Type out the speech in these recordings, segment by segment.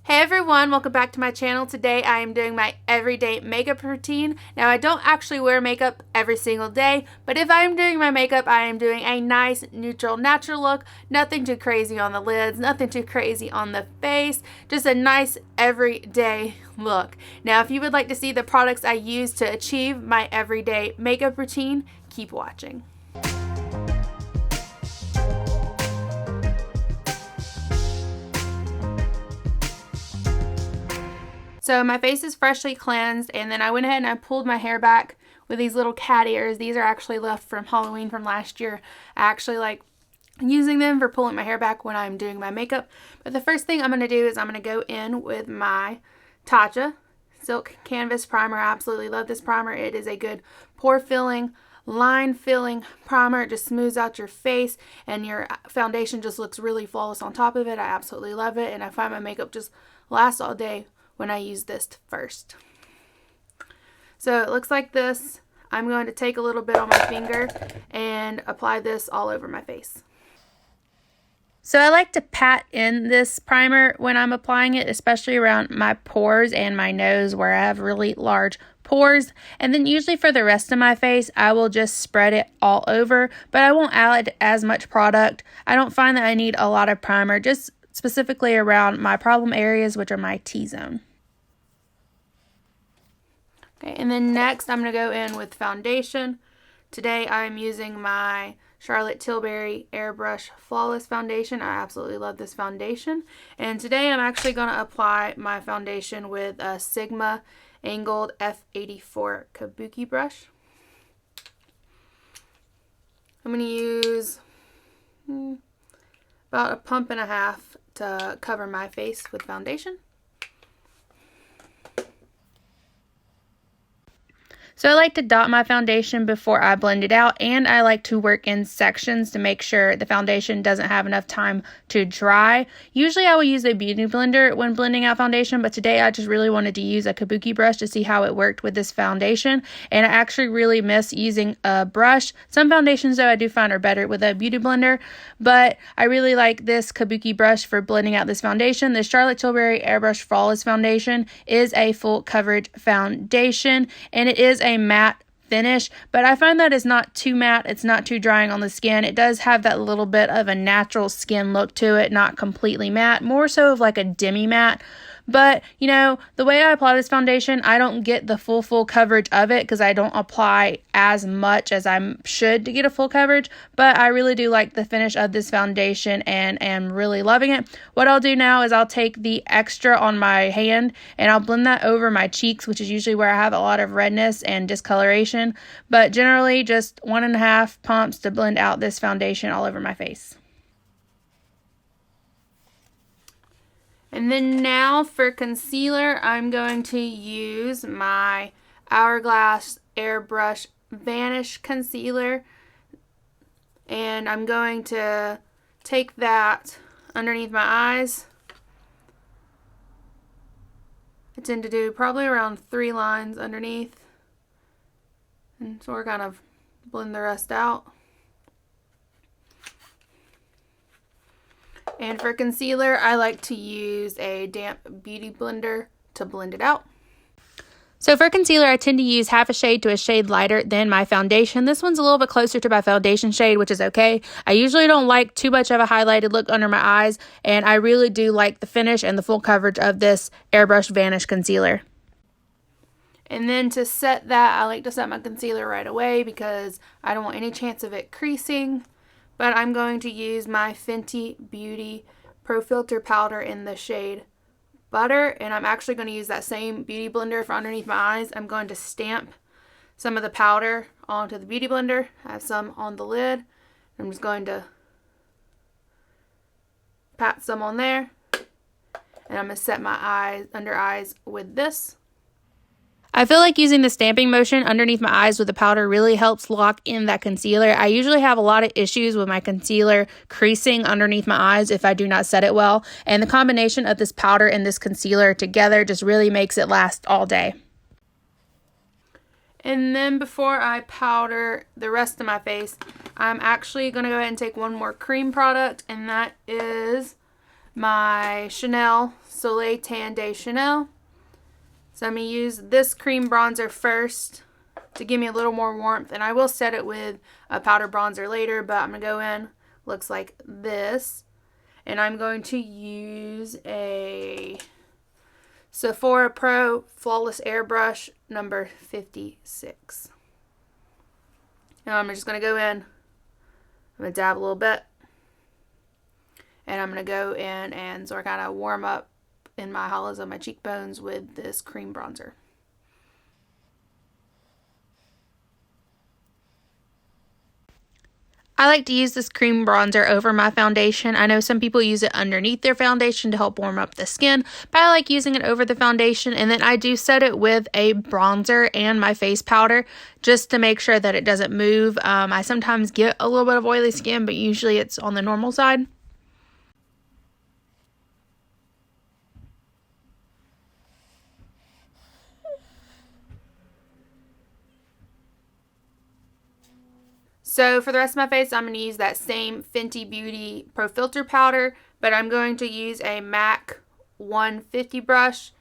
Hey everyone, welcome back to my channel. Today I am doing my everyday makeup routine. Now I don't actually wear makeup every single day, but if I am doing my makeup, I am doing a nice, neutral, natural look. Nothing too crazy on the lids, nothing too crazy on the face, just a nice everyday look. Now if you would like to see the products I use to achieve my everyday makeup routine, keep watching. So my face is freshly cleansed, and then I went ahead and I pulled my hair back with these little cat ears. These are actually left from Halloween from last year. I actually like using them for pulling my hair back when I'm doing my makeup. But the first thing I'm going to do is I'm going to go in with my Tatcha Silk Canvas Primer. I absolutely love this primer. It is a good pore filling, line filling primer. It just smooths out your face and your foundation just looks really flawless on top of it. I absolutely love it, and I find my makeup just lasts all day when I use this first. So it looks like this. I'm going to take a little bit on my finger and apply this all over my face. So I like to pat in this primer when I'm applying it, especially around my pores and my nose where I have really large pores. And then usually for the rest of my face, I will just spread it all over, but I won't add as much product. I don't find that I need a lot of primer, just specifically around my problem areas, which are my T-zone. Okay, and then next I'm going to go in with foundation. Today I'm using my Charlotte Tilbury Airbrush Flawless Foundation. I absolutely love this foundation. And today I'm actually going to apply my foundation with a Sigma Angled F84 Kabuki brush. I'm going to use about a pump and a half to cover my face with foundation. So I like to dot my foundation before I blend it out, and I like to work in sections to make sure the foundation doesn't have enough time to dry. Usually I will use a beauty blender when blending out foundation, but today I just really wanted to use a kabuki brush to see how it worked with this foundation, and I actually really miss using a brush. Some foundations though I do find are better with a beauty blender, but I really like this kabuki brush for blending out this foundation. The Charlotte Tilbury Airbrush Flawless Foundation is a full coverage foundation, and it is a matte finish, but I find that it's not too matte, it's not too drying on the skin. It does have that little bit of a natural skin look to it, not completely matte, more so of like a demi matte. But, you know, the way I apply this foundation, I don't get the full coverage of it because I don't apply as much as I should to get a full coverage. But I really do like the finish of this foundation and am really loving it. What I'll do now is I'll take the extra on my hand and I'll blend that over my cheeks, which is usually where I have a lot of redness and discoloration. But generally just 1.5 pumps to blend out this foundation all over my face. And then now for concealer, I'm going to use my Hourglass Airbrush Vanish Concealer. And I'm going to take that underneath my eyes. I tend to do probably around 3 lines underneath. And so we're kind of blend the rest out. And for concealer, I like to use a damp beauty blender to blend it out. So for concealer, I tend to use half a shade to a shade lighter than my foundation. This one's a little bit closer to my foundation shade, which is okay. I usually don't like too much of a highlighted look under my eyes, and I really do like the finish and the full coverage of this Airbrush Vanish Concealer. And then to set that, I like to set my concealer right away because I don't want any chance of it creasing. But I'm going to use my Fenty Beauty Pro Filter powder in the shade Butter, and I'm actually going to use that same beauty blender for underneath my eyes. I'm going to stamp some of the powder onto the beauty blender. I have some on the lid. I'm just going to pat some on there, and I'm going to set my under eyes with this. I feel like using the stamping motion underneath my eyes with the powder really helps lock in that concealer. I usually have a lot of issues with my concealer creasing underneath my eyes if I do not set it well. And the combination of this powder and this concealer together just really makes it last all day. And then before I powder the rest of my face, I'm actually going to go ahead and take one more cream product, and that is my Chanel Soleil Tan de Chanel. So I'm going to use this cream bronzer first to give me a little more warmth. And I will set it with a powder bronzer later, but I'm going to go in, looks like this. And I'm going to use a Sephora Pro Flawless Airbrush number 56. Now I'm just going to go in, I'm going to dab a little bit. And I'm going to go in and sort of kind of warm up in my hollows of my cheekbones with this cream bronzer. I like to use this cream bronzer over my foundation. I know some people use it underneath their foundation to help warm up the skin, but I like using it over the foundation. And then I do set it with a bronzer and my face powder just to make sure that it doesn't move. I sometimes get a little bit of oily skin, but usually it's on the normal side. So for the rest of my face, I'm going to use that same Fenty Beauty Pro Filter powder, but I'm going to use a MAC 150 brush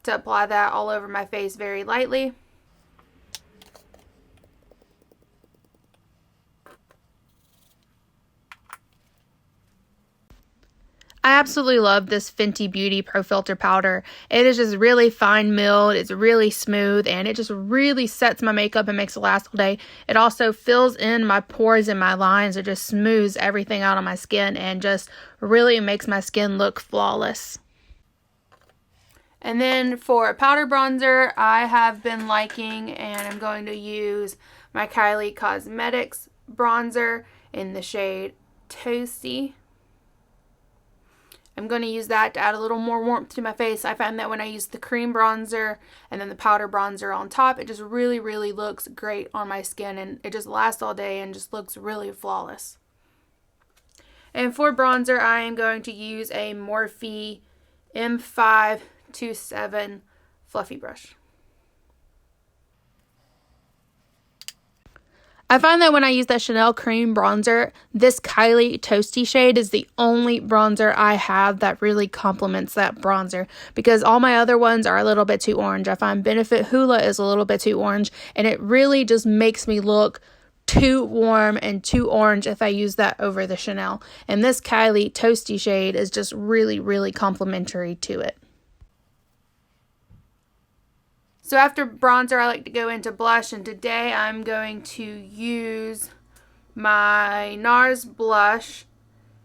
to apply that all over my face very lightly. I absolutely love this Fenty Beauty Pro Filter powder. It is just really fine milled, it's really smooth, and it just really sets my makeup and makes it last all day. It also fills in my pores and my lines. It just smooths everything out on my skin and just really makes my skin look flawless. And then for a powder bronzer, I have been liking, and I'm going to use my Kylie Cosmetics bronzer in the shade Toasty. I'm going to use that to add a little more warmth to my face. I find that when I use the cream bronzer and then the powder bronzer on top, it just really, really looks great on my skin, and it just lasts all day and just looks really flawless. And for bronzer, I am going to use a Morphe M527 fluffy brush. I find that when I use that Chanel cream bronzer, this Kylie Toasty shade is the only bronzer I have that really complements that bronzer, because all my other ones are a little bit too orange. I find Benefit Hoola is a little bit too orange, and it really just makes me look too warm and too orange if I use that over the Chanel. And this Kylie Toasty shade is just really, really complimentary to it. So after bronzer, I like to go into blush, and today I'm going to use my NARS blush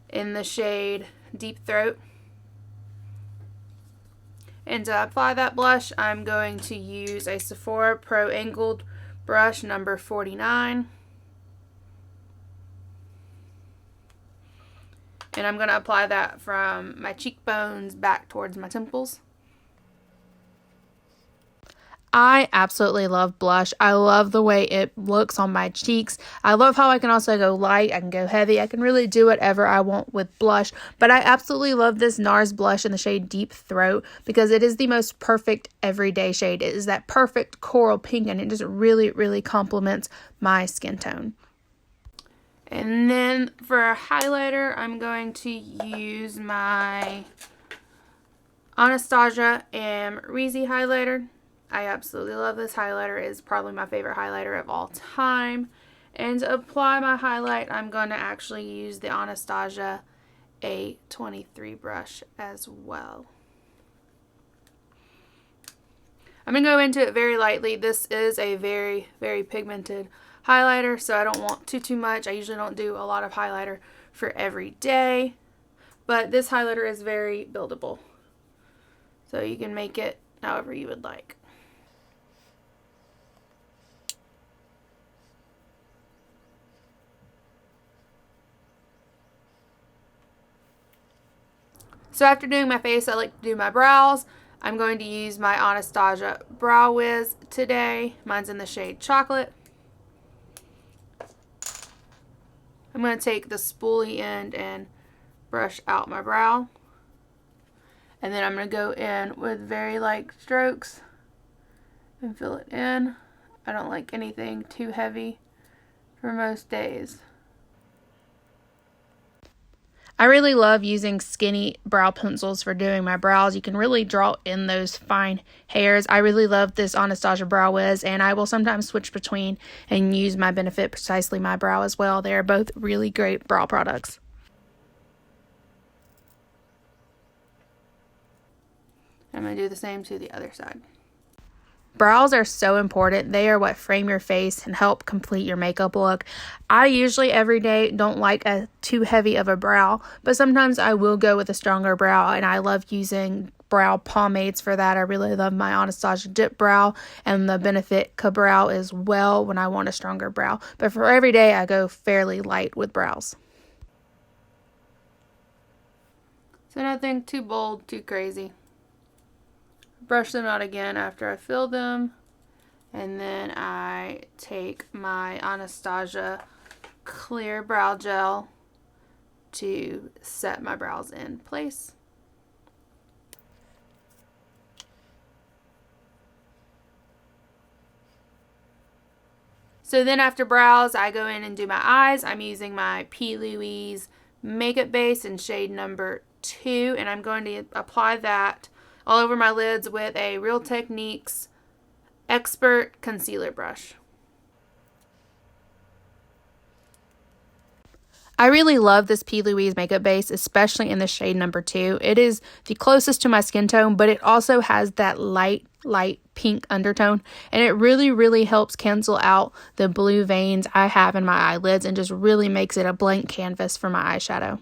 in the shade Deep Throat. And to apply that blush, I'm going to use a Sephora Pro Angled brush number 49. And I'm going to apply that from my cheekbones back towards my temples. I absolutely love blush. I love the way it looks on my cheeks. I love how I can also go light, I can go heavy, I can really do whatever I want with blush. But I absolutely love this NARS blush in the shade Deep Throat because it is the most perfect everyday shade. It is that perfect coral pink, and it just really, really complements my skin tone. And then for a highlighter, I'm going to use my Anastasia Amrezy highlighter. I absolutely love this highlighter. It is probably my favorite highlighter of all time. And to apply my highlight, I'm going to actually use the Anastasia A23 brush as well. I'm going to go into it very lightly. This is a very, very pigmented highlighter, so I don't want too much. I usually don't do a lot of highlighter for every day, but this highlighter is very buildable. So you can make it however you would like. So after doing my face, I like to do my brows. I'm going to use my Anastasia Brow Wiz today. Mine's in the shade Chocolate. I'm going to take the spoolie end and brush out my brow. And then I'm going to go in with very light strokes and fill it in. I don't like anything too heavy for most days. I really love using skinny brow pencils for doing my brows. You can really draw in those fine hairs. I really love this Anastasia Brow Wiz, and I will sometimes switch between and use my Benefit Precisely My Brow as well. They are both really great brow products. I'm going to do the same to the other side. Brows are so important. They are what frame your face and help complete your makeup look. I usually every day don't like a too heavy of a brow, but sometimes I will go with a stronger brow, and I love using brow pomades for that. I really love my Anastasia Dip Brow and the Benefit Ka-Brow as well when I want a stronger brow. But for every day, I go fairly light with brows. So nothing too bold, too crazy. Brush them out again after I fill them, and then I take my Anastasia clear brow gel to set my brows in place. So then after brows, I go in and do my eyes. I'm using my P. Louise makeup base in shade number 2, and I'm going to apply that all over my lids with a Real Techniques Expert Concealer Brush. I really love this P. Louise makeup base, especially in the shade number 2. It is the closest to my skin tone, but it also has that light pink undertone, and it really helps cancel out the blue veins I have in my eyelids and just really makes it a blank canvas for my eyeshadow.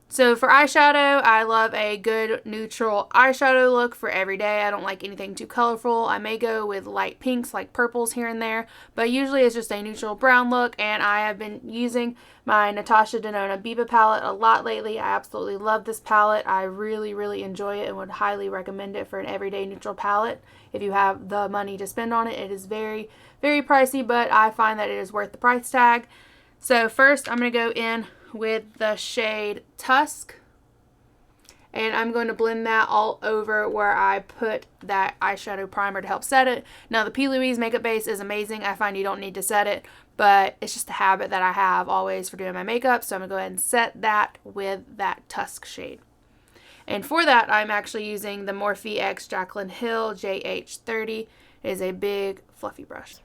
So for eyeshadow, I love a good neutral eyeshadow look for every day. I don't like anything too colorful. I may go with light pinks like purples here and there, but usually it's just a neutral brown look, and I have been using my Natasha Denona Biba palette a lot lately. I absolutely love this palette. I really enjoy it and would highly recommend it for an everyday neutral palette if you have the money to spend on it. It is very pricey, but I find that it is worth the price tag. So first I'm going to go in with the shade Tusk, and I'm going to blend that all over where I put that eyeshadow primer to help set it. Now the P. Louise makeup base is amazing. I find you don't need to set it, but it's just a habit that I have always for doing my makeup, so I'm going to go ahead and set that with that Tusk shade. And for that, I'm actually using the Morphe X Jaclyn Hill JH30. It is a big fluffy brush.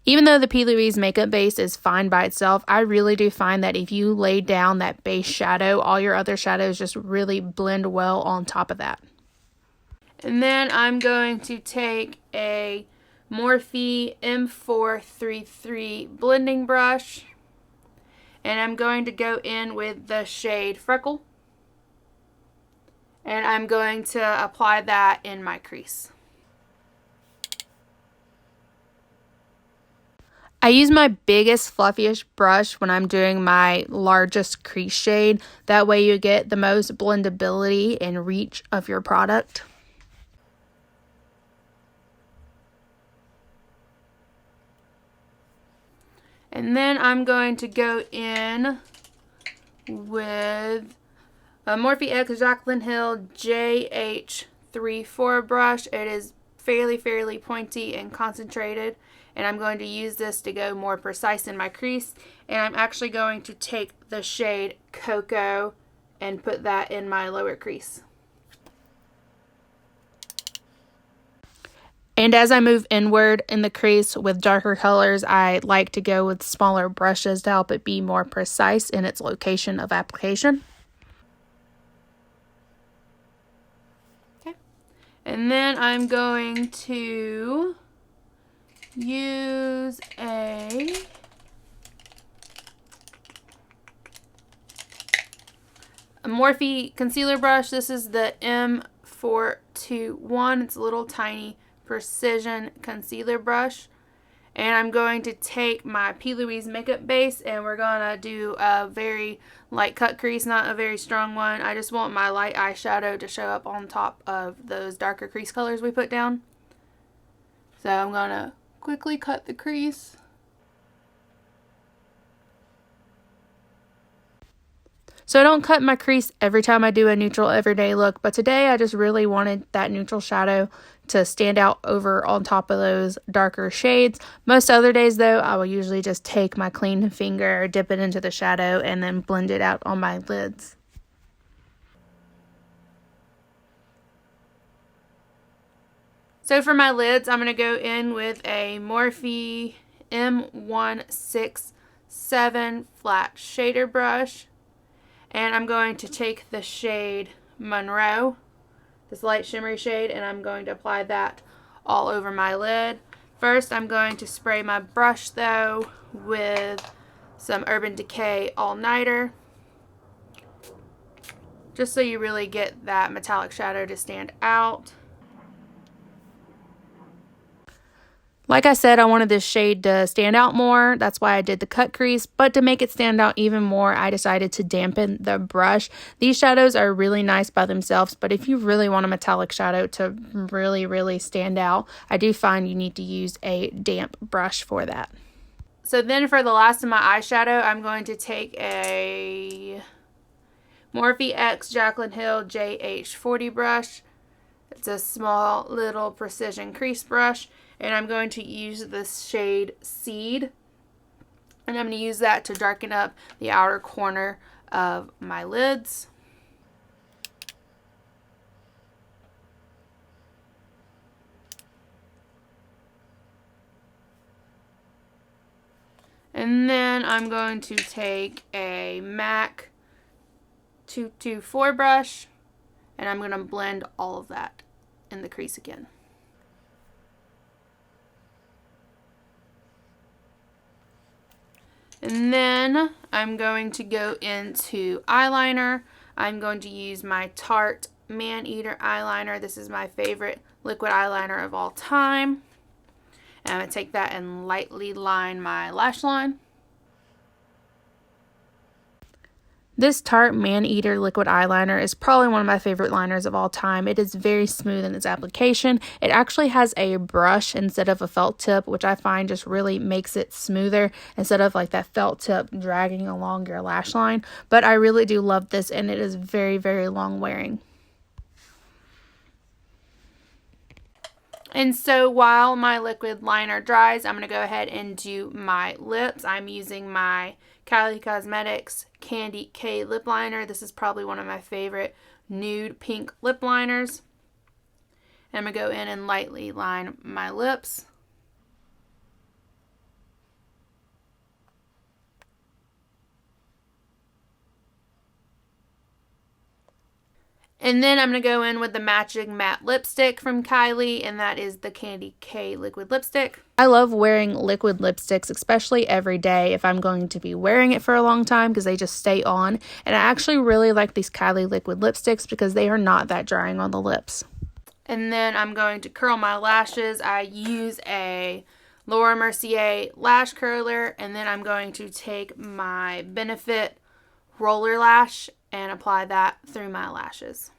Even though the P. Louise makeup base is fine by itself, I really do find that if you lay down that base shadow, all your other shadows just really blend well on top of that. And then I'm going to take a Morphe M433 blending brush, and I'm going to go in with the shade Freckle, and I'm going to apply that in my crease. I use my biggest, fluffiest brush when I'm doing my largest crease shade. That way you get the most blendability and reach of your product. And then I'm going to go in with a Morphe X Jaclyn Hill JH34 brush. It is fairly pointy and concentrated, and I'm going to use this to go more precise in my crease. And I'm actually going to take the shade Cocoa and put that in my lower crease. And as I move inward in the crease with darker colors, I like to go with smaller brushes to help it be more precise in its location of application. Okay. And then I'm going to use a Morphe concealer brush. This is the M421. It's a little tiny precision concealer brush, and I'm going to take my P. Louise makeup base, and we're gonna do a very light cut crease, not a very strong one. I just want my light eyeshadow to show up on top of those darker crease colors we put down. So I'm gonna quickly cut the crease. So I don't cut my crease every time I do a neutral everyday look, but today I just really wanted that neutral shadow to stand out over on top of those darker shades. Most other days though, I will usually just take my clean finger, dip it into the shadow, and then blend it out on my lids. So for my lids, I'm going to go in with a Morphe M167 flat shader brush. And I'm going to take the shade Monroe, this light shimmery shade, and I'm going to apply that all over my lid. First, I'm going to spray my brush though with some Urban Decay All Nighter, just so you really get that metallic shadow to stand out. Like I said, I wanted this shade to stand out more. That's why I did the cut crease. But to make it stand out even more, I decided to dampen the brush. These shadows are really nice by themselves, but if you really want a metallic shadow to really, really stand out, I do find you need to use a damp brush for that. So then for the last of my eyeshadow, I'm going to take a Morphe X Jaclyn Hill JH40 brush. It's a small little precision crease brush. And I'm going to use this shade Seed. And I'm going to use that to darken up the outer corner of my lids. And then I'm going to take a MAC 224 brush. And I'm going to blend all of that in the crease again. And then I'm going to go into eyeliner. I'm going to use my Tarte Maneater eyeliner. This is my favorite liquid eyeliner of all time. And I'm going to take that and lightly line my lash line. This Tarte Maneater liquid eyeliner is probably one of my favorite liners of all time. It is very smooth in its application. It actually has a brush instead of a felt tip, which I find just really makes it smoother instead of like that felt tip dragging along your lash line. But I really do love this, and it is very, very long wearing. And so while my liquid liner dries, I'm going to go ahead and do my lips. I'm using my Kylie Cosmetics Candy K lip liner. This is probably one of my favorite nude pink lip liners. And I'm going to go in and lightly line my lips. And then I'm going to go in with the matching matte lipstick from Kylie, and that is the Candy K liquid lipstick. I love wearing liquid lipsticks, especially every day if I'm going to be wearing it for a long time, because they just stay on. And I actually really like these Kylie liquid lipsticks because they are not that drying on the lips. And then I'm going to curl my lashes. I use a Laura Mercier lash curler, and then I'm going to take my Benefit roller lash and apply that through my lashes.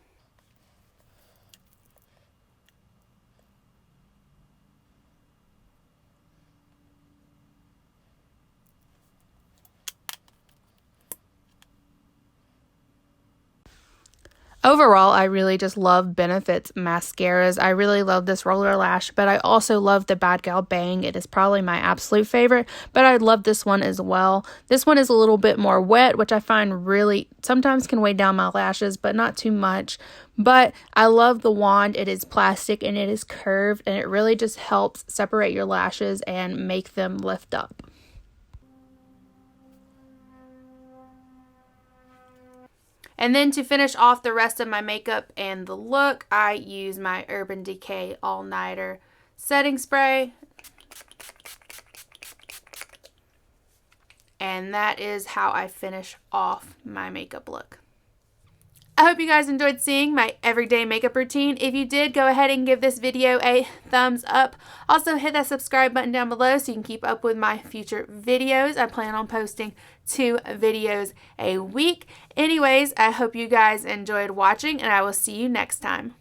Overall, I really just love Benefit's mascaras. I really love this roller lash, but I also love the Bad Gal Bang. It is probably my absolute favorite, but I love this one as well. This one is a little bit more wet, which I find really sometimes can weigh down my lashes, but not too much. But I love the wand. It is plastic and it is curved, and it really just helps separate your lashes and make them lift up. And then to finish off the rest of my makeup and the look, I use my Urban Decay All Nighter setting spray. And that is how I finish off my makeup look. I hope you guys enjoyed seeing my everyday makeup routine. If you did, go ahead and give this video a thumbs up. Also, hit that subscribe button down below so you can keep up with my future videos. I plan on posting 2 videos a week. Anyways, I hope you guys enjoyed watching, and I will see you next time.